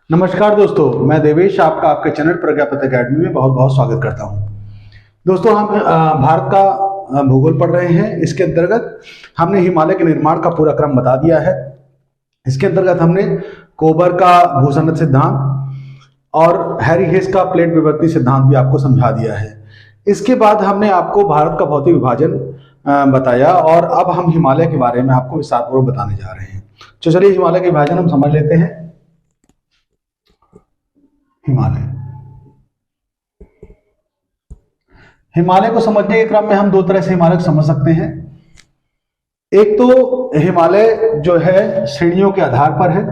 नमस्कार दोस्तों, मैं देवेश आपका आपके चैनल प्रज्ञापति अकेडमी में बहुत बहुत स्वागत करता हूं। दोस्तों, हम भारत का भूगोल पढ़ रहे हैं। इसके अंतर्गत हमने हिमालय के निर्माण का पूरा क्रम बता दिया है। इसके अंतर्गत हमने कोबर का भूसंरचना सिद्धांत और हैरी हेस का प्लेट विवर्तनी सिद्धांत भी आपको समझा दिया है। इसके बाद हमने आपको भारत का भौतिक विभाजन बताया और अब हम हिमालय के बारे में आपको विस्तारपूर्वक बताने जा रहे हैं। तो चलिए हिमालय के विभाजन हम समझ लेते हैं। हिमालय को समझने के क्रम में हम दो तरह से हिमालय को समझ सकते हैं। एक तो हिमालय जो है श्रेणियों के आधार पर है,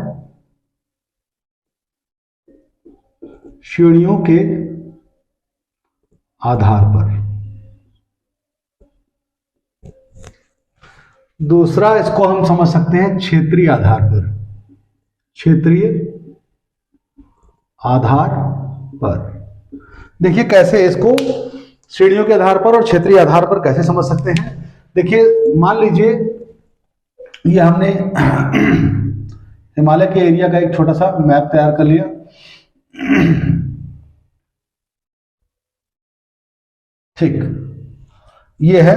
श्रेणियों के आधार पर। दूसरा इसको हम समझ सकते हैं क्षेत्रीय आधार पर, क्षेत्रीय आधार पर। देखिए कैसे इसको श्रेणियों के आधार पर और क्षेत्रीय आधार पर कैसे समझ सकते हैं। देखिए मान लीजिए ये हमने हिमालय के एरिया का एक छोटा सा मैप तैयार कर लिया। ठीक, ये है।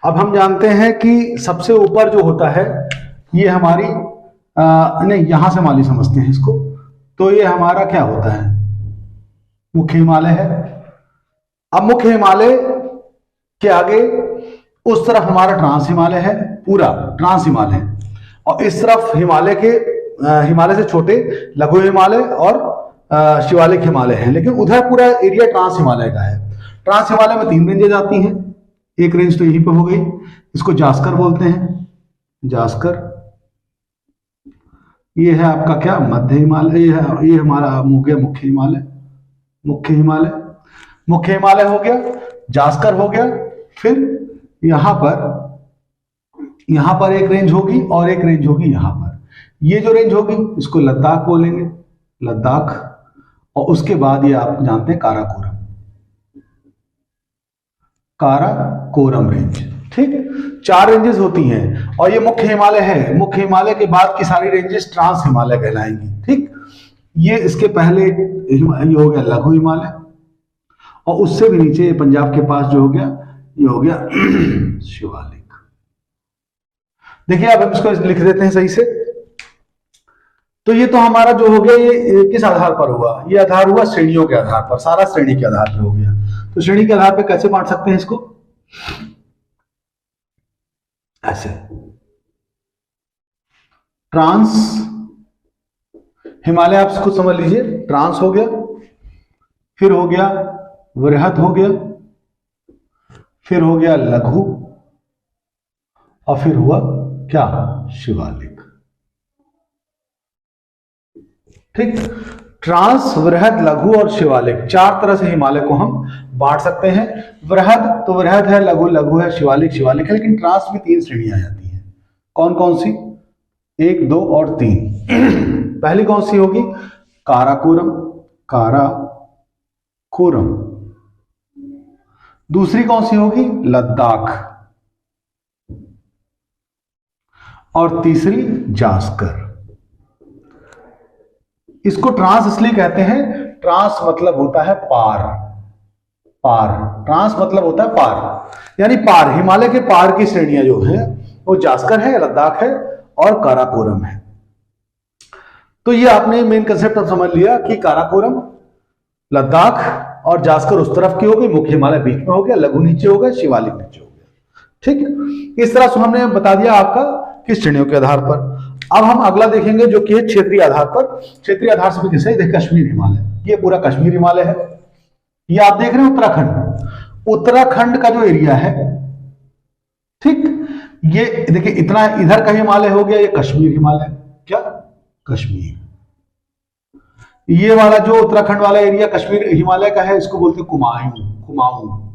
अब हम जानते हैं कि सबसे ऊपर जो होता है ये हमारी नहीं, यहां से माली समझते हैं इसको। तो ये हमारा क्या होता है, मुख्य हिमालय है। अब मुख्य हिमालय के आगे उस तरफ हमारा ट्रांस हिमालय है, पूरा ट्रांस हिमालय, और इस तरफ हिमालय के हिमालय से छोटे लघु हिमालय और शिवालिक हिमालय हैं, लेकिन उधर पूरा एरिया ट्रांस हिमालय का है। ट्रांस हिमालय में 3 रेंजेज आती हैं। एक रेंज तो यहीं पे हो गई, इसको जास्कर बोलते हैं, जास्कर। ये है आपका क्या, मध्य हिमालय। ये हमारा हो गया मुख्य हिमालय, मुख्य हिमालय। मुख्य हिमालय हो गया, जास्कर हो गया। फिर यहां पर एक रेंज होगी और एक रेंज होगी यहां पर। ये जो रेंज होगी इसको लद्दाख बोलेंगे, लद्दाख। और उसके बाद ये आप जानते हैं काराकोरम, काराकोरम रेंज। ठीक, 4 रेंजेस होती हैं और ये मुख्य हिमालय है। मुख्य हिमालय के बाद की सारी रेंजेस ट्रांस हिमालय कहलाएंगी। ठीक, ये इसके पहले ये हो गया लघु हिमालय, और उससे भी नीचे पंजाब के पास जो हो गया ये हो गया शिवालिक। देखिए अब हम इसको लिख देते हैं सही से। तो ये तो हमारा जो हो गया ये किस आधार पर हुआ, ये आधार हुआ श्रेणियों के आधार पर, सारा श्रेणी के आधार पर हो गया। तो श्रेणी के आधार पर कैसे बांट सकते हैं इसको, ऐसे। ट्रांस हिमालय आप खुद समझ लीजिए, ट्रांस हो गया, फिर हो गया वृहद हो गया, फिर हो गया लघु, और फिर हुआ क्या, शिवालिक। ठीक, ट्रांस, वृहद, लघु और शिवालिक, 4 तरह से हिमालय को हम बांट सकते हैं। वृहद तो वृहद है, लघु लघु है, शिवालिक शिवालिक है। लेकिन ट्रांस में 3 श्रेणियां आ जाती हैं। कौन कौन सी, 1, 2 और 3। पहली कौन सी होगी, काराकोरम, काराकोरम। दूसरी कौन सी होगी, लद्दाख। और तीसरी जास्कर। इसको ट्रांस इसलिए कहते हैं, ट्रांस मतलब होता है पार, पार। ट्रांस मतलब होता है पार, यानी पार, हिमालय के पार की श्रेणियां जो है वो जास्कर है, लद्दाख है और काराकोरम है। तो ये आपने मेन कंसेप्ट अब समझ लिया कि काराकोरम, लद्दाख और जास्कर उस तरफ की हो गई, मुख्य हिमालय बीच में हो गया, लघु नीचे हो गया, शिवालिक नीचे हो गया। ठीक, इस तरह से हमने बता दिया आपका किस श्रेणियों के आधार पर। अब हम अगला देखेंगे जो कि है क्षेत्रीय आधार पर। क्षेत्रीय आधार से भी कैसे, देखिए कश्मीर हिमालय, ये पूरा कश्मीर हिमालय है। ये आप देख रहे हैं उत्तराखंड, उत्तराखंड का जो एरिया है, ठीक, ये देखिए इतना इधर का हिमालय हो गया, ये कश्मीर हिमालय, क्या, कश्मीर। ये वाला जो उत्तराखंड वाला एरिया कश्मीर हिमालय का है, इसको बोलते हैं कुमाऊं, कुमाऊं।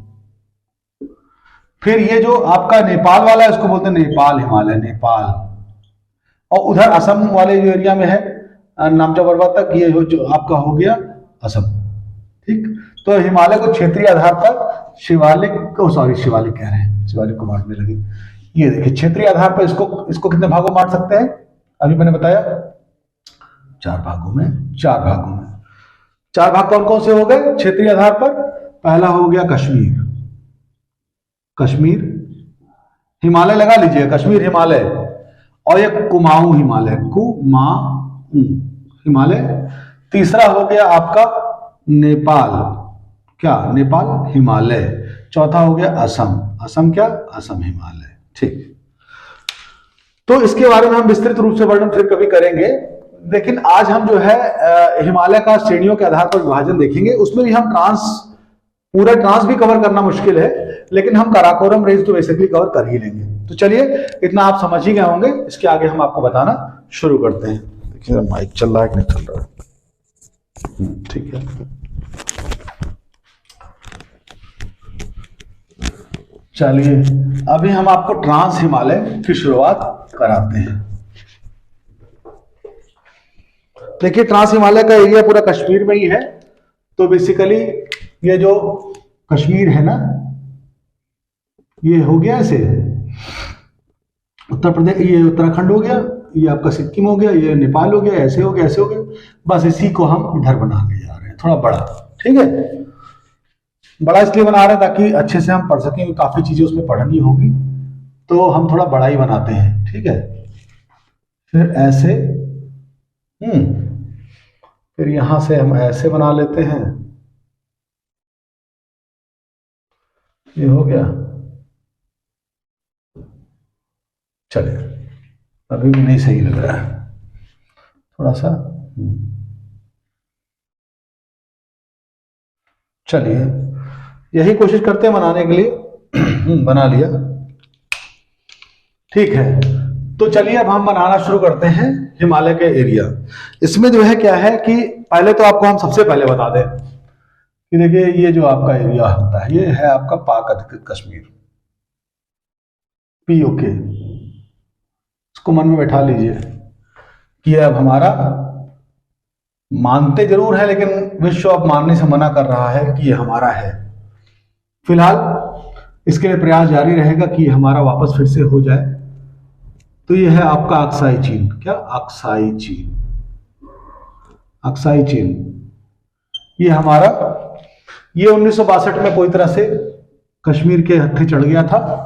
फिर ये जो आपका नेपाल वाला है, इसको बोलते हैं नेपाल हिमालय, नेपाल। और उधर असम वाले जो एरिया में है नामचा पर्वत तक, ये जो आपका हो गया असम। ठीक, तो हिमालय को क्षेत्रीय आधार पर शिवालिक शिवालिक कह रहे हैं, शिवालिक को बांटने लगे। ये देखिए क्षेत्रीय आधार पर इसको कितने भागों में बांट सकते हैं, अभी मैंने बताया 4 भागों में, 4 भागों में। 4 भाग कौन कौन से हो गए क्षेत्रीय आधार पर? पहला हो गया कश्मीर, कश्मीर हिमालय लगा लीजिए, कश्मीर हिमालय, और एक कुमाऊं हिमालय, कुमाऊं हिमालय। तीसरा हो गया आपका नेपाल, क्या? नेपाल हिमालय। चौथा हो गया असम, असम क्या? असम हिमालय। ठीक, तो इसके बारे में हम विस्तृत रूप से वर्णन फिर कभी करेंगे, लेकिन आज हम जो है हिमालय का श्रेणियों के आधार पर विभाजन देखेंगे। उसमें भी हम पूरा ट्रांस भी कवर करना मुश्किल है, लेकिन हम काराकोरम रेंज तो बेसिकली कवर कर ही लेंगे। तो चलिए, इतना आप समझ ही गए होंगे, इसके आगे हम आपको बताना शुरू करते हैं। देखिए माइक चल रहा है कि नहीं चल रहा है? ठीक है, चलिए अभी हम आपको ट्रांस हिमालय की शुरुआत कराते हैं। देखिए, ट्रांस हिमालय का एरिया पूरा कश्मीर में ही है। तो बेसिकली ये जो कश्मीर है ना, ये हो गया ऐसे उत्तर प्रदेश, ये उत्तराखंड हो गया, ये आपका सिक्किम हो गया, ये नेपाल हो गया, ऐसे हो गया, ऐसे हो गया। बस इसी को हम इधर बनाने जा रहे हैं, थोड़ा बड़ा। ठीक है, बड़ा इसलिए बना रहे हैं ताकि अच्छे से हम पढ़ सकें, काफी चीजें उसमें पढ़नी होगी, तो हम थोड़ा बड़ा ही बनाते हैं। ठीक है, फिर ऐसे, फिर यहां से हम ऐसे बना लेते हैं, ये हो गया। चलिए, अभी भी नहीं सही लग रहा है, थोड़ा सा। चलिए, यही कोशिश करते हैं बनाने के लिए। बना लिया, ठीक है। तो चलिए अब हम बनाना शुरू करते हैं हिमालय के एरिया। इसमें जो है क्या है कि पहले तो आपको हम सबसे पहले बता दें कि देखिए, ये जो आपका एरिया होता है, ये है आपका पाक अधिकृत कश्मीर, POK। इसको मन में बैठा लीजिए कि अब हमारा, मानते जरूर है लेकिन विश्व अब मानने से मना कर रहा है कि ये हमारा है। फिलहाल इसके लिए प्रयास जारी रहेगा कि हमारा वापस फिर से हो जाए। तो ये है आपका अक्साई चीन, क्या? अक्साई चीन, अक्साई चीन ये हमारा, ये 1962 में कोई तरह से कश्मीर के हत्थे चढ़ गया था,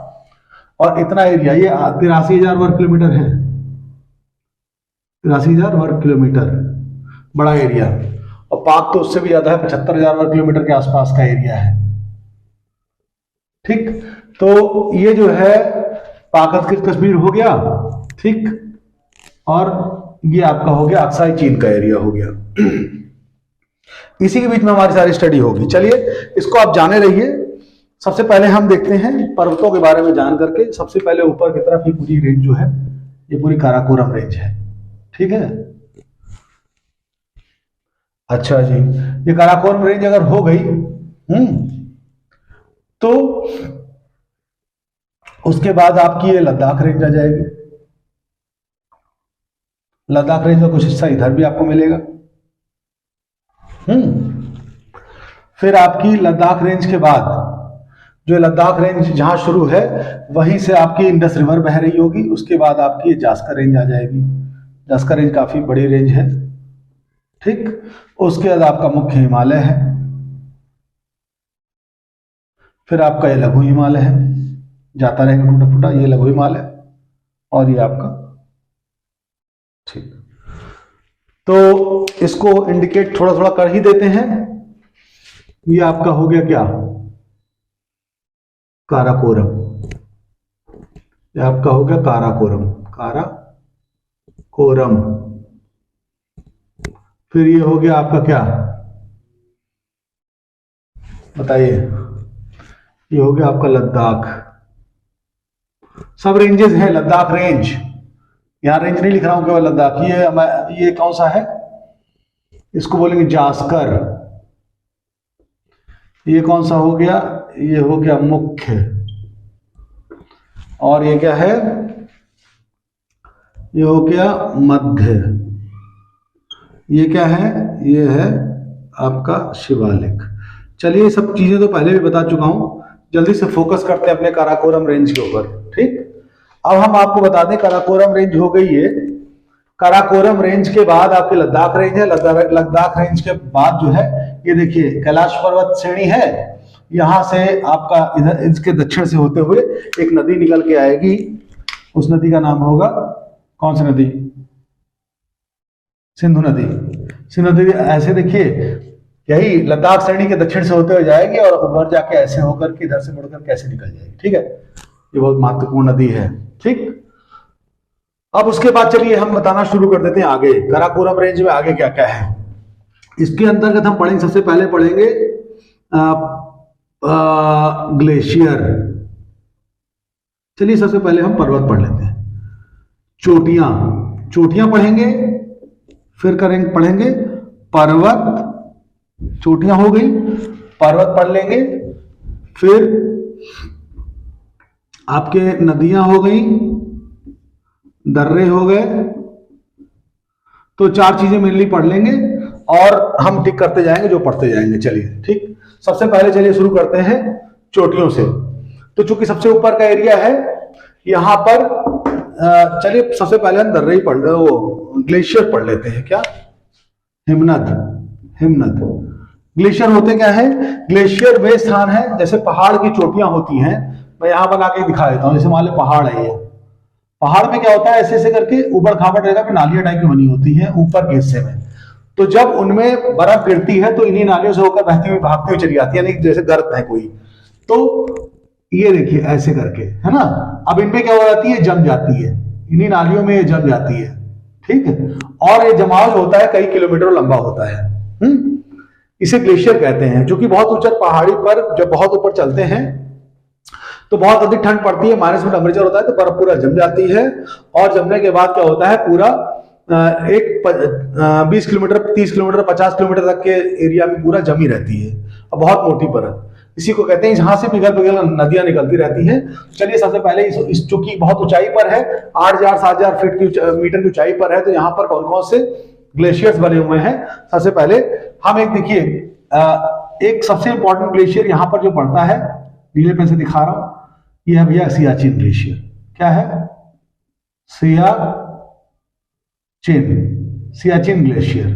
और इतना एरिया, ये 83,000 वर्ग किलोमीटर है, 83,000 वर्ग किलोमीटर, बड़ा एरिया। और पाक तो उससे भी ज्यादा है, 75,000 वर्ग किलोमीटर के आसपास का एरिया है। ठीक, तो ये जो है पाक अधिकृत कश्मीर हो गया, ठीक, और ये आपका हो गया अक्साई चीन का एरिया हो गया। इसी के बीच में हमारी सारी स्टडी होगी। चलिए, इसको आप जाने रहिए। सबसे पहले हम देखते हैं पर्वतों के बारे में जान करके। सबसे पहले ऊपर की तरफ ये पूरी रेंज जो है, ये पूरी काराकोरम रेंज है। ठीक है, अच्छा जी, ये काराकोरम रेंज अगर हो गई, तो उसके बाद आपकी ये लद्दाख रेंज आ जाएगी। लद्दाख रेंज का कुछ हिस्सा इधर भी आपको मिलेगा। फिर आपकी लद्दाख रेंज के बाद, जो लद्दाख रेंज जहां शुरू है, वहीं से आपकी इंडस रिवर बह रही होगी। उसके बाद आपकी जास्कर रेंज आ जाएगी। जास्कर रेंज काफी बड़ी रेंज है। ठीक, उसके बाद आपका मुख्य हिमालय है, फिर आपका ये लघु हिमालय है, जाता रहेगा टूटा फूटा, ये लघु हिमालय, और ये आपका, ठीक। तो इसको इंडिकेट थोड़ा थोड़ा कर ही देते हैं। ये आपका हो गया क्या? काराकोरम। ये आपका हो गया काराकोरम, काराकोरम। फिर ये हो गया आपका क्या, बताइए? ये हो गया आपका लद्दाख। सब रेंजेस हैं, लद्दाख रेंज, यहां रेंज नहीं लिख रहा हूं केवल लद्दाख। ये कौन सा है? इसको बोलेंगे जास्कर। ये कौन सा हो गया? ये हो गया मुख्य। और ये क्या है? ये हो गया मध्य। ये क्या है? ये है आपका शिवालिक। चलिए, सब चीजें तो पहले भी बता चुका हूं, जल्दी से फोकस करते हैं अपने काराकोरम रेंज के ऊपर। ठीक, अब हम आपको बता दें, काराकोरम रेंज हो गई है। काराकोरम रेंज के बाद आपके लद्दाख रेंज है। लद्दाख रेंज के बाद जो है ये देखिए कैलाश पर्वत श्रेणी है। यहां से आपका इधर इसके दक्षिण से होते हुए एक नदी निकल के आएगी। उस नदी का नाम होगा, कौन सी नदी? सिंधु नदी। सिंधु नदी ऐसे देखिए, यही लद्दाख श्रेणी के दक्षिण से होते हुए जाएगी और उधर जाके ऐसे होकर के इधर से मुड़कर कैसे निकल जाएगी। ठीक है, ये बहुत महत्वपूर्ण नदी है। ठीक, अब उसके बाद चलिए हम बताना शुरू कर देते हैं आगे काराकोरम रेंज में आगे क्या क्या है। इसके अंतर्गत हम पढ़ेंगे, सबसे पहले पढ़ेंगे ग्लेशियर। चलिए सबसे पहले हम पर्वत पढ़ लेते हैं। चोटियां पढ़ेंगे, फिर पढ़ेंगे पर्वत। चोटियां हो गई, पर्वत पढ़ लेंगे, फिर आपके नदियां हो गई, दर्रे हो गए। तो 4 चीजें मेनली पढ़ लेंगे और हम टिक करते जाएंगे, जो पढ़ते जाएंगे। चलिए ठीक, सबसे पहले चलिए शुरू करते हैं चोटियों से। तो चूंकि सबसे ऊपर का एरिया है यहां पर, चलिए सबसे पहले हम दर्रे ही पढ़, वो ग्लेशियर पढ़ लेते हैं। क्या? हिमनद। ग्लेशियर होते क्या है? ग्लेशियर वे स्थान है, जैसे पहाड़ की चोटियां होती हैं। मैं यहां बना के दिखा देता हूं। जैसे मान लो पहाड़ है, ये पहाड़ में क्या होता है, ऐसे ऐसे करके ऊबड़ खाबड़ जगह पे नालियां टाइप की बनी होती है ऊपर के हिस्से में। तो जब उनमें बर्फ गिरती है तो इन्हीं नालियों से होकर बहती हुई भागती हुई चली जाती है, यानी जैसे गर्त है कोई। तो ये देखिए ऐसे करके, है ना। अब इनमें क्या हो जाती है, जम जाती है, इन्हीं नालियों में ये जम जाती है। ठीक है, और ये जमाव होता है कई किलोमीटर लंबा होता है। इसे ग्लेशियर कहते हैं। जो कि बहुत ऊंचा पहाड़ी पर जब बहुत ऊपर चलते हैं तो बहुत अधिक ठंड पड़ती है, -में टेम्परेचर होता है, तो बर्फ पूरा जम जाती है। और जमने के बाद क्या होता है, पूरा 20 किलोमीटर, 30 किलोमीटर, 50 किलोमीटर तक के एरिया में पूरा जमी रहती है और बहुत मोटी परत। इसी को कहते हैं, जहां से पिघल नदियां निकलती रहती हैं। चलिए सबसे पहले इस चूंकि बहुत ऊंचाई पर है, 8000 7000 फीट मीटर की ऊंचाई पर है, तो यहाँ पर कौन कौन से ग्लेशियर्स बने हुए हैं। सबसे पहले हम एक देखिए, एक सबसे इंपॉर्टेंट ग्लेशियर यहाँ पर जो पड़ता है, नीले पेन से दिखा रहा हूं, यह है भैया सियाचिन ग्लेशियर। क्या है? सियाचिन ग्लेशियर।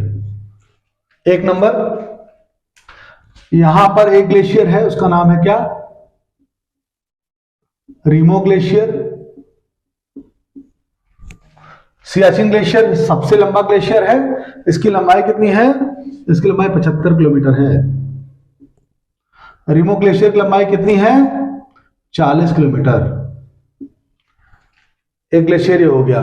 एक नंबर। यहां पर एक ग्लेशियर है, उसका नाम है क्या? रीमो ग्लेशियर। सियाचिन ग्लेशियर सबसे लंबा ग्लेशियर है। इसकी लंबाई कितनी है? इसकी लंबाई 75 किलोमीटर है। रीमो ग्लेशियर की लंबाई कितनी है? 40 किलोमीटर। एक ग्लेशियर हो गया।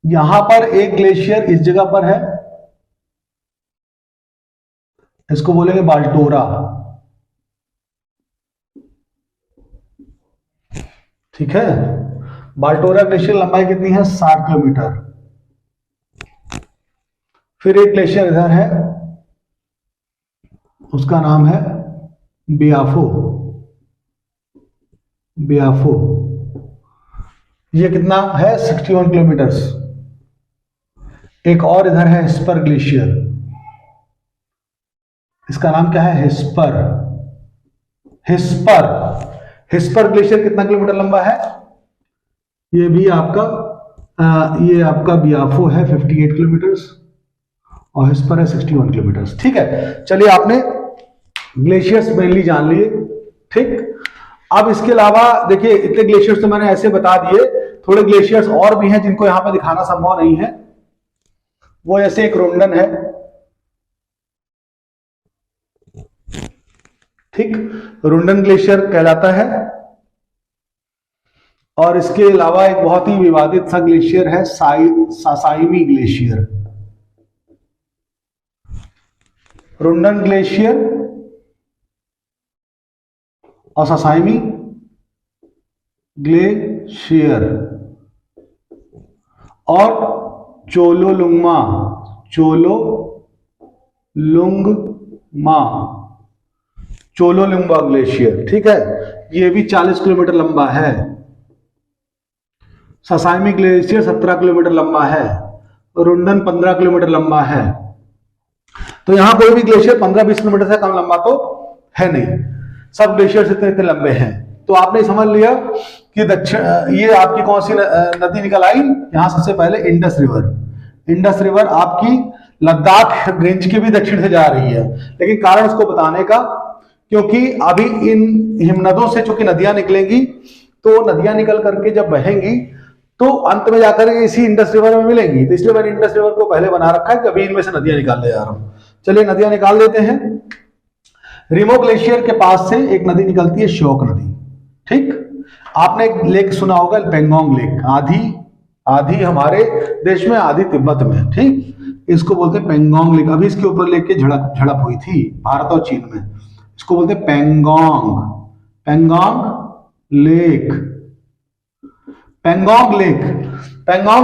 यहां पर एक ग्लेशियर इस जगह पर है, इसको बोलेंगे बाल्टोरा। ठीक है, बाल्टोरा ग्लेशियर लंबाई कितनी है? 60 किलोमीटर। फिर एक ग्लेशियर इधर है, उसका नाम है बियाफो। ये कितना है? 61 किलोमीटर। एक और इधर है हिस्पर ग्लेशियर, इसका नाम क्या है? हिस्पर ग्लेशियर कितना किलोमीटर लंबा है? ये भी आपका ये आपका बियाफो है 58 किलोमीटर और हिस्पर है 61 किलोमीटर। ठीक है, चलिए आपने ग्लेशियर्स मेनली जान लिए। ठीक, अब इसके अलावा देखिए, इतने ग्लेशियर्स तो मैंने ऐसे बता दिए, थोड़े ग्लेशियर्स और भी हैं जिनको यहां पे दिखाना संभव नहीं है। वो ऐसे एक रुंडन है। ठीक, रुंडन ग्लेशियर कहलाता है। और इसके अलावा एक बहुत ही विवादित सा ग्लेशियर है सासाइमी ग्लेशियर। रुंडन ग्लेशियर और सासाइमी ग्लेशियर और चोलोलुंगमा ग्लेशियर। ठीक है, ये भी 40 किलोमीटर लंबा है। सासाइमी ग्लेशियर 17 किलोमीटर लंबा है, रुंडन 15 किलोमीटर लंबा है। तो यहां कोई भी ग्लेशियर 15-20 किलोमीटर से कम लंबा तो है नहीं, सब ग्लेशियर इतने लंबे हैं। तो आपने समझ लिया कि दक्षिण, ये आपकी कौन सी नदी निकल आई, यहां सबसे पहले इंडस रिवर। इंडस रिवर आपकी लद्दाख रेंज के भी दक्षिण से जा रही है, लेकिन कारण उसको बताने का, क्योंकि अभी इन हिमनदों से चूंकि नदियां निकलेंगी, तो नदियां निकल करके जब बहेंगी तो अंत में जाकर इसी इंडस रिवर में मिलेंगी, तो इसलिए मैंने इंडस रिवर को पहले बना रखा है कि अभी इनमें से नदियां निकालने जा रहा हूं। चलिए नदियां निकाल लेते हैं। रिमो ग्लेशियर के पास से एक नदी निकलती है, श्योक नदी। ठीक, आपने एक लेक सुना होगा, पेंगोंग लेक, आधी हमारे देश में, आधी तिब्बत में। ठीक, इसको बोलते हैं पेंगोंग लेक। अभी इसके ऊपर लेक की झड़प हुई थी भारत और चीन में, इसको बोलते हैं पेंगोंग लेक। पेंगोंग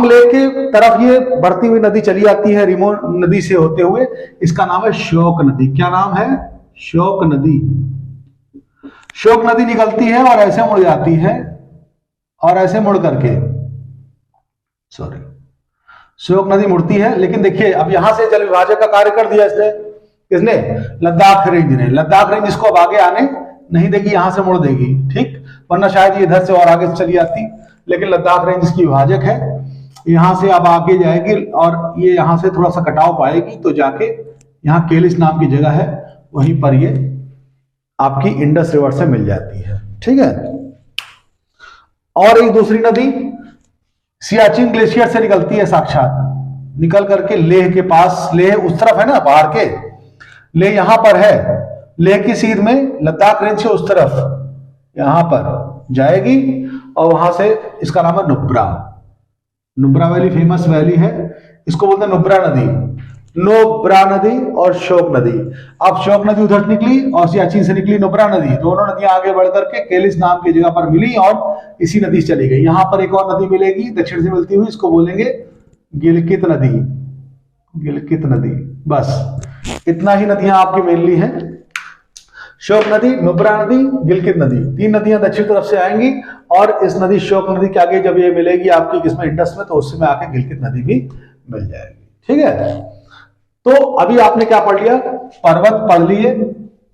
लेक के तरफ ये बढ़ती हुई नदी चली आती है, रिमो नदी से होते हुए। इसका नाम है श्योक नदी। क्या नाम है? श्योक नदी। श्योक नदी निकलती है और ऐसे मुड़ जाती है, और ऐसे मुड़ करके, सॉरी, श्योक नदी मुड़ती है। लेकिन देखिए अब यहां से जल विभाजक का कार्य कर दिया इसने लद्दाख रेंज ने। लद्दाख रेंज इसको अब आगे आने नहीं देगी, यहां से मुड़ देगी। ठीक, वरना शायद ये इधर से और आगे चली जाती, लेकिन लद्दाख रेंज इसकी विभाजक है, यहां से अब आगे जाएगी और ये यहां से थोड़ा सा कटाव पाएगी, तो जाके यहां केलिस नाम की जगह है, वहीं पर ये आपकी इंडस रिवर से मिल जाती है। ठीक है, और एक दूसरी नदी सियाचिन ग्लेशियर से निकलती है, साक्षात निकल करके लेह के पास, लेह उस तरफ है ना बाहर के, लेह यहां पर है, लेह की सीध में लद्दाख रेंज से उस तरफ यहां पर जाएगी, और वहां से, इसका नाम है नुब्रा वैली, फेमस वैली है, इसको बोलते हैं नुब्रा नदी और श्योक नदी। अब श्योक नदी उधर निकली और सियाचिन से निकली नुब्रा नदी, दोनों नदियां आगे बढ़ करके केलिस नाम की जगह पर मिली और इसी नदी से चली गई। यहां पर एक और नदी मिलेगी दक्षिण से मिलती हुई, इसको बोलेंगे गिलगित नदी। बस इतना ही नदियां आपकी मेनली हैं, श्योक नदी, नुब्रा नदी, गिलगित नदी, 3 नदियां दक्षिण तरफ से आएंगी, और इस नदी श्योक नदी के आगे जब ये मिलेगी आपकी किसमें, इंडस में, तो उसमें आके गिलगित नदी भी मिल जाएगी। ठीक है, तो अभी आपने क्या पढ़ लिया? पर्वत पढ़ लिए,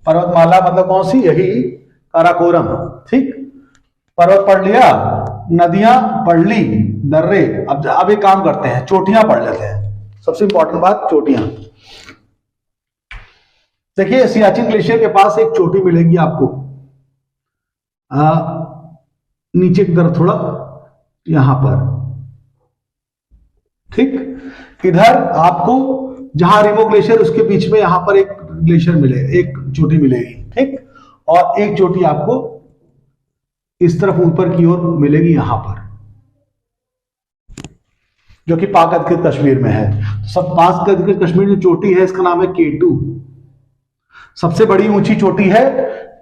पर्वतमाला मतलब कौन सी, यही काराकोरम। ठीक, पर्वत पढ़ लिया, नदियां पढ़ ली, दर्रे। अब एक काम करते हैं, चोटियां पढ़ लेते हैं। सबसे इंपॉर्टेंट बात, चोटियां। देखिए सियाचिन ग्लेशियर के पास एक चोटी मिलेगी आपको, नीचे की तरफ थोड़ा, यहां पर। ठीक, इधर आपको जहां रिमो ग्लेशियर, उसके बीच में यहां पर एक ग्लेशियर मिले, एक चोटी मिलेगी। ठीक, और एक चोटी आपको इस तरफ ऊपर की ओर मिलेगी, यहां पर, जो कि पाक अधिकृत कश्मीर में है। सब पाक अधिकृत कश्मीर जो चोटी है, इसका नाम है K2। सबसे बड़ी ऊंची चोटी है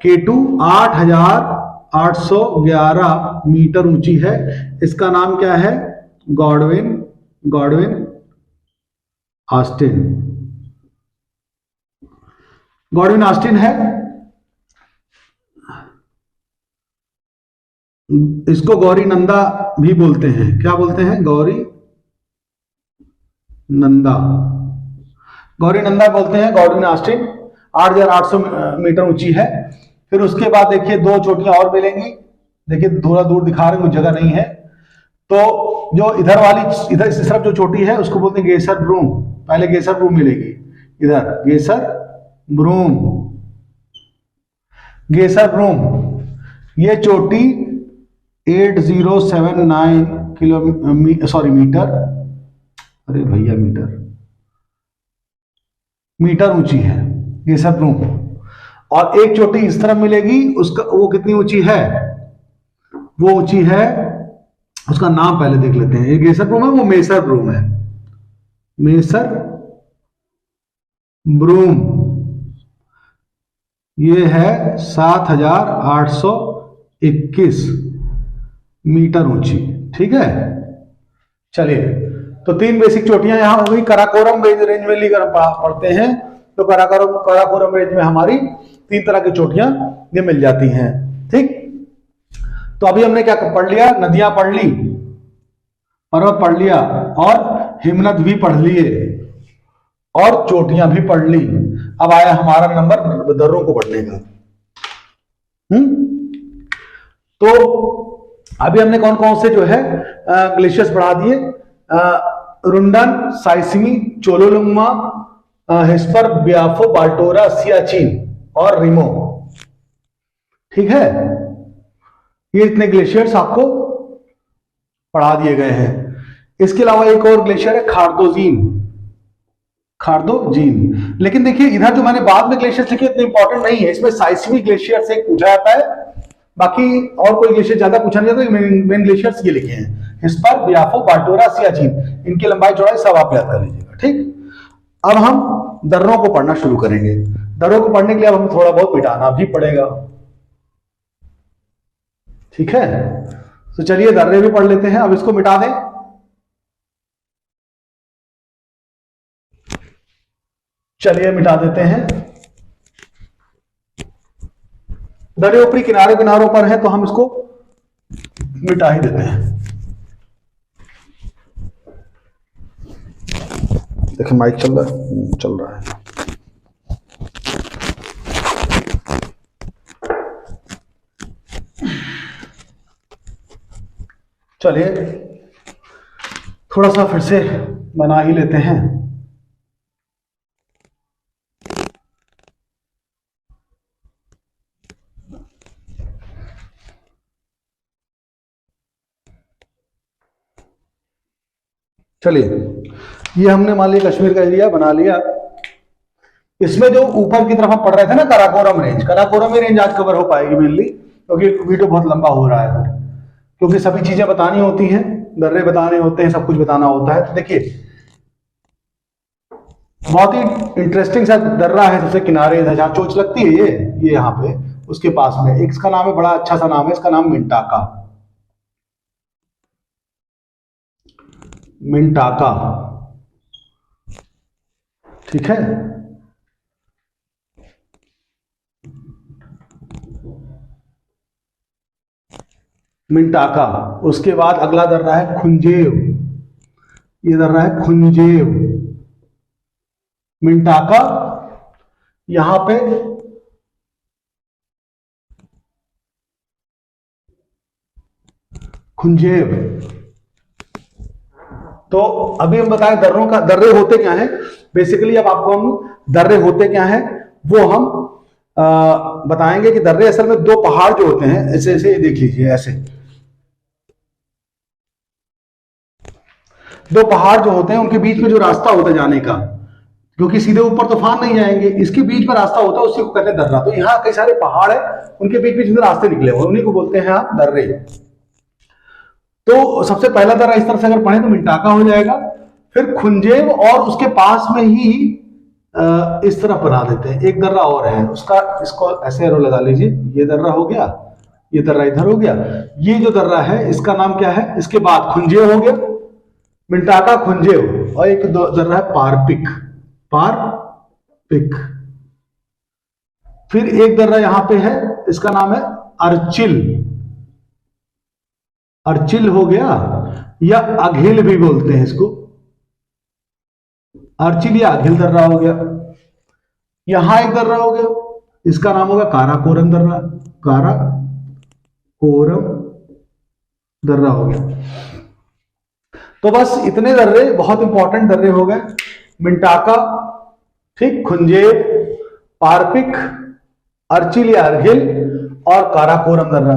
K2, 8,811 मीटर ऊंची है। इसका नाम क्या है? गॉडविन ऑस्टिन है। इसको गौरी नंदा भी बोलते हैं। क्या बोलते हैं? गौरी नंदा बोलते हैं, गॉडविन ऑस्टिन। 8,800 मीटर ऊंची है। फिर उसके बाद देखिए 2 चोटियां और मिलेंगी। देखिए थोड़ा दूर दिखा रहे हैं, जगह नहीं है। तो जो इधर वाली, इधर इस तरफ जो चोटी है, उसको बोलते हैं गेसर ब्रूम। पहले गेसर ब्रूम मिलेगी, इधर गेसर ब्रूम। ये चोटी 8079 मीटर, अरे भैया मीटर ऊंची है गेसर ब्रूम। और एक चोटी इस तरफ मिलेगी, उसका वो कितनी ऊंची है? वो ऊंची है, उसका नाम पहले देख लेते हैं। ये गेसर ब्रूम है, वो मेसर ब्रूम है। मेसर ब्रूम ये है 7,821 मीटर ऊंची। ठीक है, चलिए तो 3 बेसिक चोटियां यहां हो गई। कराकोरम रेंज में लेकर पढ़ते हैं तो कराकोरम रेंज में हमारी 3 तरह की चोटियां ये मिल जाती हैं। ठीक, तो अभी हमने क्या पढ़ लिया? नदियां पढ़ ली, पर्वत पढ़ लिया, और हिमनद भी पढ़ लिए, और चोटियां भी पढ़ ली। अब आया हमारा नंबर दर्रों को पढ़ने का। तो अभी हमने कौन कौन से जो है ग्लेशियर्स बढ़ा दिए, रुंडन, साइसिमी, चोलोलुंगमा, हेस्पर, ब्याफो, बाल्टोरा, सियाचिन और रिमो। ठीक है, ये इतने ग्लेशियर्स आपको पढ़ा दिए गए हैं। इसके अलावा एक और ग्लेशियर है खारदोजीन, खारदोजीन। लेकिन देखिए इधर जो मैंने बाद में ग्लेशियर्स लिखे इतने इंपॉर्टेंट नहीं है, इसमें साइसिमी ग्लेशियर से पूछा जाता है, बाकी और कोई ग्लेशियर ज्यादा पूछा नहीं जाता। मेन ग्लेशियर्स ये लिखे हैं, हिस्पर, ब्याफो, बाल्टोरा, सियाचिन, इनकी लंबाई चौड़ाई सब आप याद कर लीजिएगा। ठीक, अब हम दर्रों को पढ़ना शुरू करेंगे। दर्रों को पढ़ने के लिए अब हमें थोड़ा बहुत मिटाना भी पड़ेगा। ठीक है, तो चलिए दर्रे भी पढ़ लेते हैं। अब इसको मिटा दें। चलिए मिटा देते हैं। दर्रे ऊपरी किनारे किनारों पर है तो हम इसको मिटा ही देते हैं। देखिए माइक चल रहा है, चल रहा है। चलिए थोड़ा सा फिर से बना ही लेते हैं। चलिए ये हमने मान लिया कश्मीर का एरिया बना लिया। इसमें जो ऊपर की तरफ हम पढ़ रहे थे ना काराकोरम रेंज, काराकोरम ही रेंज आज कवर हो पाएगी मेनली, क्योंकि वीडियो बहुत लंबा हो रहा है फिर, क्योंकि सभी चीजें बतानी होती हैं, दर्रे बताने होते हैं, सब कुछ बताना होता है। तो देखिए बहुत ही इंटरेस्टिंग सा दर्रा है, सबसे किनारे जहां चोंच लगती है ये यहाँ पे, उसके पास में एक इसका नाम है, बड़ा अच्छा सा नाम है, इसका नाम मिंटाका, मिंटाका। ठीक है, मिंटाका। उसके बाद अगला दर्रा है खुंजेव, ये दर्रा है खुंजेव, मिंटाका, यहां पे खुंजेव। तो अभी हम बताएं दर्रों का, दर्रे होते क्या हैं बेसिकली। अब आपको हम दर्रे होते क्या हैं वो हम बताएंगे कि दर्रे असल में दो पहाड़ जो होते हैं, ऐसे ऐसे देख लीजिए, ऐसे दो पहाड़ जो होते हैं उनके बीच में जो रास्ता होता है जाने का, क्योंकि सीधे ऊपर तूफान नहीं जाएंगे, इसके बीच में रास्ता होता है, उसी को कहते हैं दर्रा। तो यहाँ कई सारे पहाड़ है, उनके बीच बीच में रास्ते निकले हुए, उन्हीं को बोलते हैं आप दर्रे। तो सबसे पहला दर्रा इस तरह से अगर पढ़े तो मिंटाका हो जाएगा, फिर खुंजेव, और उसके पास में ही इस तरफ बना देते हैं एक दर्रा और है उसका, इसको ऐसे एरो लगा लीजिए, ये दर्रा हो गया, ये दर्रा इधर हो गया, ये जो दर्रा है इसका नाम क्या है, इसके बाद खुंजेव हो गया, मिंटाका, खुंजेव, और एक दर्रा है पारपिक, पारपिक। फिर एक दर्रा यहां पे है, इसका नाम है अर्चिल, अर्चिल हो गया, या अघिल भी बोलते हैं इसको, अर्चिल या अघिल दर्रा हो गया। यहां एक दर्रा हो गया, इसका नाम होगा काराकोरम दर्रा, काराकोरम दर्रा हो गया। तो बस इतने दर्रे बहुत इंपॉर्टेंट दर्रे हो गए, मिंटाका, ठीक, खुंजेव, पारपिक, अर्चिल या अर्घिल और काराकोरम दर्रा।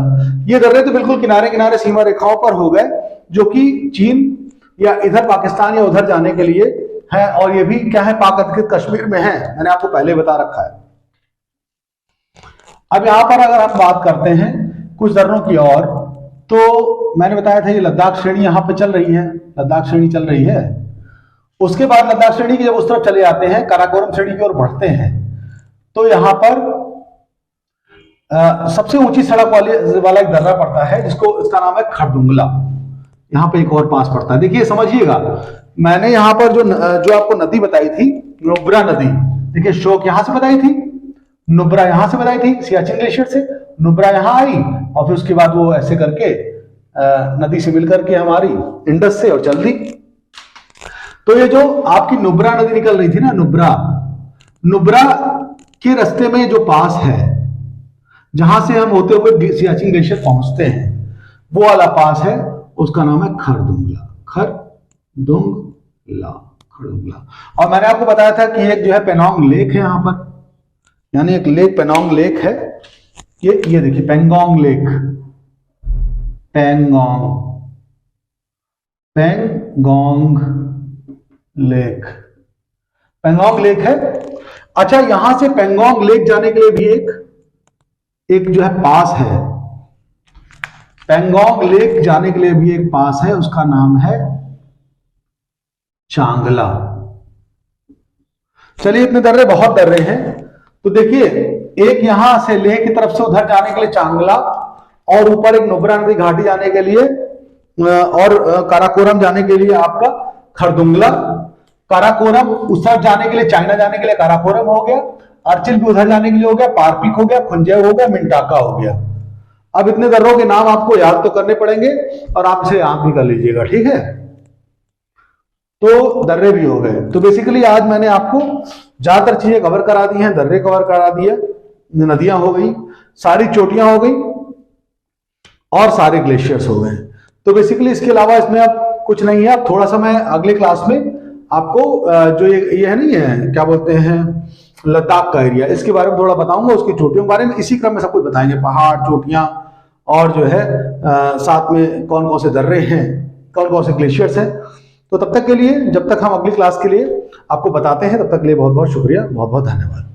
ये दर्रे तो बिल्कुल किनारे किनारे सीमा रेखाओं पर हो गए, जो कि चीन या इधर पाकिस्तान या उधर जाने के लिए है, और ये भी क्या है, पाक अधिकृत कश्मीर में है, मैंने आपको पहले बता रखा है। अब यहां पर अगर हम बात करते हैं कुछ दर्रों की और, तो मैंने बताया था ये लद्दाख श्रेणी यहां पे चल रही है, लद्दाख श्रेणी चल रही है। उसके बाद लद्दाख श्रेणी की जब उस तरफ चले जाते हैं, काराकोरम श्रेणी की ओर बढ़ते हैं, तो यहां पर सबसे ऊंची सड़क वाला एक दर्रा पड़ता है, जिसको, इसका नाम है खरदुंगला। यहाँ पे एक और पास पड़ता है, देखिए समझिएगा, मैंने यहाँ पर जो आपको नदी बताई थी, नुब्रा नदी, देखिए शोक यहां से बताई थी, नुब्रा यहां से बताई थी, सियाचिन ग्लेशियर से नुब्रा यहां आई, और फिर उसके बाद वो ऐसे करके नदी से मिलकर के हमारी इंडस से और चल दी। तो ये जो आपकी नुब्रा नदी निकल रही थी ना, नुब्रा, नुब्रा के रास्ते में जो पास है, जहां से हम होते हुए सियाचिन ग्लेशियर पहुंचते हैं, वो वाला पास है, उसका नाम है खरदुंगला। खरदुंगला, खरदुंगला। और मैंने आपको बताया था कि एक जो है पेनोंग लेक है यहां पर, यानी एक लेक पेनोंग लेक है। ये देखिए Pangong lake, Pangong, Pangong lake, Pangong lake है। अच्छा, यहां से पेंगोंग लेक जाने के लिए भी एक जो है पास है, पेंगोंग लेक जाने के लिए भी एक पास है, उसका नाम है चांगला। चलिए, इतने दर्रे बहुत दर्रे हैं, तो देखिए एक यहां से लेह की तरफ से उधर जाने के लिए चांगला, और ऊपर एक नुब्रा नदी घाटी जाने के लिए और काराकोरम जाने के लिए आपका खरदुंगला। काराकोरम उस तरफ जाने के लिए, चाइना जाने के लिए काराकोरम हो गया, अर्चिल भी उधर जाने के लिए हो गया, पारपीक हो गया, खुंजे हो गया, मिंटाका हो गया। अब इतने दर्रों के नाम आपको याद तो करने पड़ेंगे और आप इसे याद भी कर लीजिएगा, ठीक है। तो दर्रे भी हो गए। तो बेसिकली आज मैंने आपको ज्यादातर चीजें कवर करा दी हैं, दर्रे कवर करा दिए, नदियां हो गई, सारी चोटियां हो गई और सारे ग्लेशियर्स हो गए। तो बेसिकली इसके अलावा इसमें अब कुछ नहीं है। अब थोड़ा सा मैं अगले क्लास में आपको जो ये है नहीं है, क्या बोलते हैं, लद्दाख का एरिया, इसके बारे में थोड़ा बताऊंगा, उसकी चोटियों के बारे में इसी क्रम में सब कुछ बताएंगे, पहाड़, चोटियां, और जो है साथ में कौन कौन से दर्रे हैं, कौन कौन से ग्लेशियर्स हैं। तो तब तक के लिए, जब तक हम अगली क्लास के लिए आपको बताते हैं, तब तक के लिए बहुत बहुत शुक्रिया, बहुत बहुत धन्यवाद।